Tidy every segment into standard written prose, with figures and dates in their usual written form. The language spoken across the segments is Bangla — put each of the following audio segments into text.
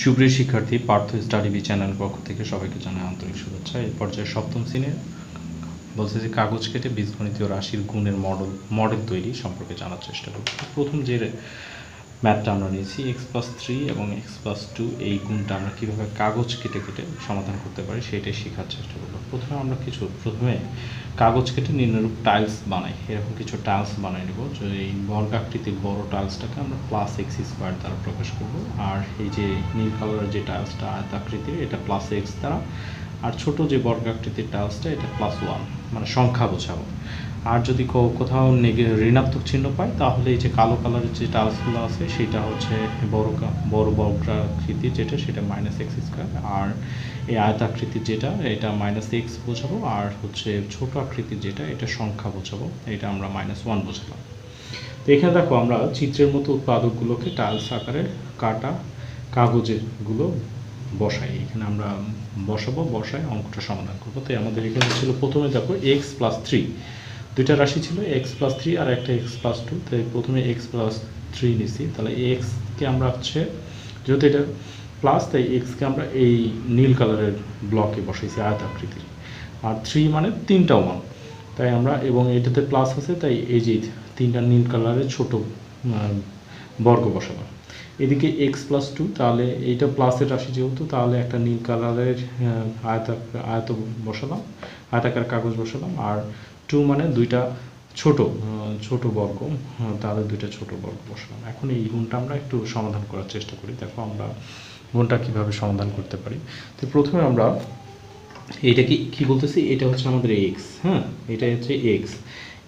সুপ্রিয় শিক্ষার্থী, পার্থ স্টাডি বি চ্যানেল পক্ষ থেকে সবাইকে জানাই আন্তরিক শুভেচ্ছা। এই পর্যায়ে সপ্তম শ্রেণীর বলছে যে কাগজ কেটে বীজগণিতীয় রাশির গুণের মডেল তৈরি সম্পর্কে জানার চেষ্টা করব। প্রথম যে ম্যাথটা আমরা নিয়েছি x+3 এবং x+2, এই গুণটা আমরা কীভাবে কাগজ কেটে কেটে সমাধান করতে পারি সেটাই শেখার চেষ্টা করব। প্রথমে কাগজ কেটে নিম্নরূপ টাইলস বানাই। এরকম কিছু টাইলস বানাই নেব। যে এই বর্গাকৃতির বড় টাইলসটাকে আমরা +x² দ্বারা প্রকাশ করব, আর এই যে নীল কালারের যে টাইলসটা আয়তাকৃতির, এটা +x দ্বারা, আর ছোট যে বর্গাকৃতির টাইলসটা এটা +1, মানে সংখ্যা বোঝাবো। আর যদি কোথাও ঋণাত্মক চিহ্ন পাই তাহলে এই যে কালো কালারের যে টাইলসগুলো আছে সেটা হচ্ছে বড় বর্গাকৃতির যেটা, সেটা -x², আর এই আয়তাকৃতির যেটা এটা -x বোঝাবো, আর হচ্ছে ছোট আকৃতির যেটা এটা সংখ্যা বোঝাবো, এটা আমরা -1 বোঝালাম। তো এখানে দেখো আমরা চিত্রের মতো উৎপাদকগুলোকে টাইলস আকারে কাটা কাগজেরগুলো বসাই। এখানে আমরা বসাই অঙ্কটা সমাধান করবো। তাই আমাদের এখানে ছিল প্রথমে দেখো x+3, দুইটা রাশি ছিল x+3 আর একটা x+2। তাই প্রথমে x+3 নিছি। তাহলে এক্সকে আমরা হচ্ছে, যেহেতু এটা প্লাস তাই এক্সকে আমরা এই নীল কালারের ব্লকে বসাইছি আয়তাকৃতির, আর 3 মানে 3টা 1, তাই আমরা, এবং এটাতে প্লাস আছে তাই এই যে 3টা নীল কালারের ছোট বর্গ বসালাম। এদিকে x+2, তাহলে এইটা প্লাসের রাশি যেহেতু, তাহলে একটা নীল কালারের আয়ত বসালাম, আয়তাকার কাগজ বসালাম, আর 2 মানে দুইটা ছোট বর্গ, তাহলে দুইটা ছোট বর্গ বসালাম। এখন এই গুণটা আমরা একটু সমাধান করার চেষ্টা করি। দেখো আমরা গুণটা কীভাবে সমাধান করতে পারি। তো প্রথমে আমরা এইটা কি বলতেছি, এটা হচ্ছে আমাদের এক্স। হ্যাঁ, এটা হচ্ছে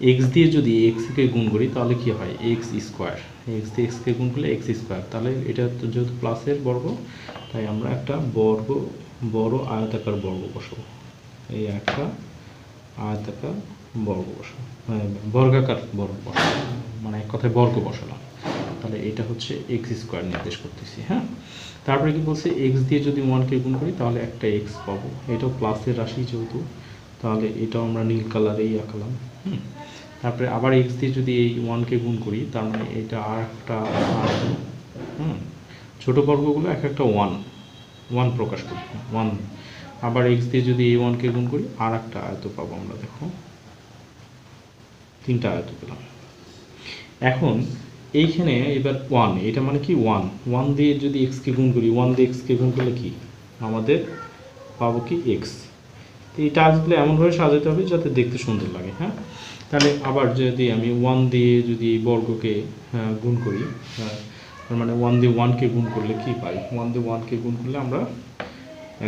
এক্স দিয়ে যদি এক্সকে গুণ করি তাহলে কি হয়, x² এক্স দিয়ে এক্সকে গুণ করলে x²। তাহলে এটা তো যেহেতু প্লাসের বর্গ, তাই আমরা একটা বড় আয়তাকার বর্গ বসাবো। এই একটা আয়তাকার বর্গ বসাবো, বর্গাকার বর্গ বসাবো, মানে এক কথায় বর্গ বসালাম। তাহলে এটা হচ্ছে x² নির্দেশ করতেছি। হ্যাঁ, তারপরে কি বলছে, x দিয়ে যদি 1কে গুণ করি তাহলে একটা x পাবো। এটাও প্লাসের রাশি যেহেতু, তাহলে এটাও আমরা নীল কালারেই আঁকলাম। তারপরে আবার x দিয়ে যদি এই 1কে গুণ করি, তার মানে এটা আর একটা ছোটো বর্গগুলো এক একটা 1 প্রকাশ করব, 1। আবার x দিয়ে যদি এই 1কে গুণ করি আর একটা আয়ত পাবো আমরা। দেখো 3টা আয়ত পেলাম। এখন এইখানে এবার 1, এটা মানে কি 1 দিয়ে যদি এক্সকে গুণ করি, 1 দিয়ে এক্সকে গুণ করলে কি আমাদের পাবো কি এক্স। তো এই টাস্কগুলো এমনভাবে সাজাতে হবে যাতে দেখতে সুন্দর লাগে। হ্যাঁ, তাহলে আবার যদি আমি 1 দিয়ে যদি এই বর্গকে গুণ করি, তার মানে 1 দিয়ে 1কে গুণ করলে কি পাই, 1 দিয়ে 1কে গুণ করলে আমরা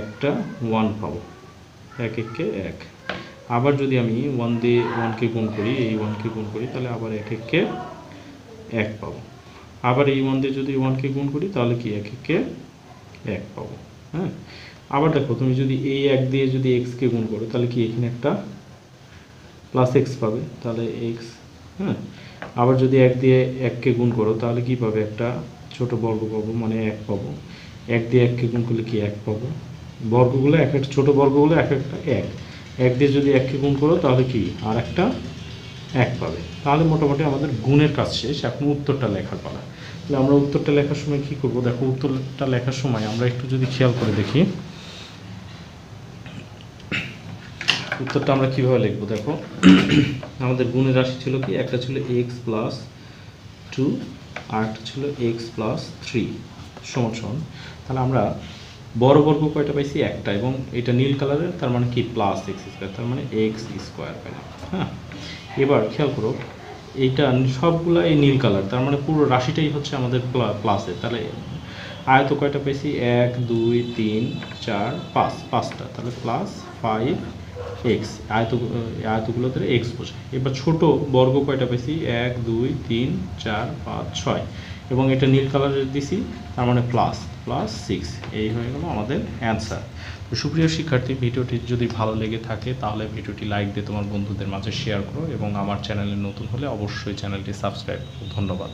একটা 1 পাবো, 1 1কে 1। আবার যদি আমি 1 দিয়ে 1কে গুণ করি, এই 1কে গুণ করি, তাহলে আবার 1 1কে 1 পাবো। আবার এই 1 দিয়ে যদি 1কে গুণ করি তাহলে কি 1 1কে 1 পাবো। হ্যাঁ, আবার দেখো তুমি যদি এই 1 দিয়ে যদি এক্সকে গুণ করো তাহলে কি এখানে একটা +x পাবে, তাহলে x। হ্যাঁ, আবার যদি 1 দিয়ে 1কে গুণ করো তাহলে কি পাবে, একটা ছোট বর্গ পাবো, মানে 1 পাবো। 1 দিয়ে 1কে গুণ করলে কি 1 পাবো। বর্গগুলো এক একটা ছোটো বর্গগুলো এক একটা 1 দিয়ে যদি 1কে গুণ করো তাহলে কি আর একটা 1 পাবে। তাহলে মোটামুটি আমাদের গুণের কাজ শেষ। এখন উত্তরটা লেখার পালা। তাহলে আমরা উত্তরটা লেখার সময় কী করবো, দেখো উত্তরটা লেখার সময় আমরা একটু যদি খেয়াল করে দেখি উত্তরটা আমরা কীভাবে লিখবো। দেখো আমাদের গুণের রাশি ছিল কি, একটা ছিল x+2 আর একটা ছিল x+3 সমান। তাহলে আমরা বড় বর্গ কয়টা পাইছি, একটা, এবং এটা নীল কালারের, তার মানে কি +x², তার মানে x² পাইলাম। হ্যাঁ, এবার খেয়াল করো এইটা সবগুলা এই নীল কালার, তার মানে পুরো রাশিটাই হচ্ছে আমাদের প্লাসে। তাহলে আয়ত কয়টা পেয়েছি, 1 2 3 4 5, 5টা, তাহলে +5x। আয়তগুলো ধরে x বোঝায়। এবার ছোট বর্গ কয়টা পেয়েছি, 1 2 3 4 5 6, এবং এটা নীল কালারের দিছি, তার মানে +6। এই হয়ে গেল আমাদের অ্যান্সার। তো সুপ্রিয় শিক্ষার্থী, ভিডিওটি যদি ভালো লেগে থাকে তাহলে ভিডিওটি লাইক দিয়ে তোমার বন্ধুদের মাঝে শেয়ার করো, এবং আমার চ্যানেলে নতুন হলে অবশ্যই চ্যানেলটি সাবস্ক্রাইব করো। ধন্যবাদ।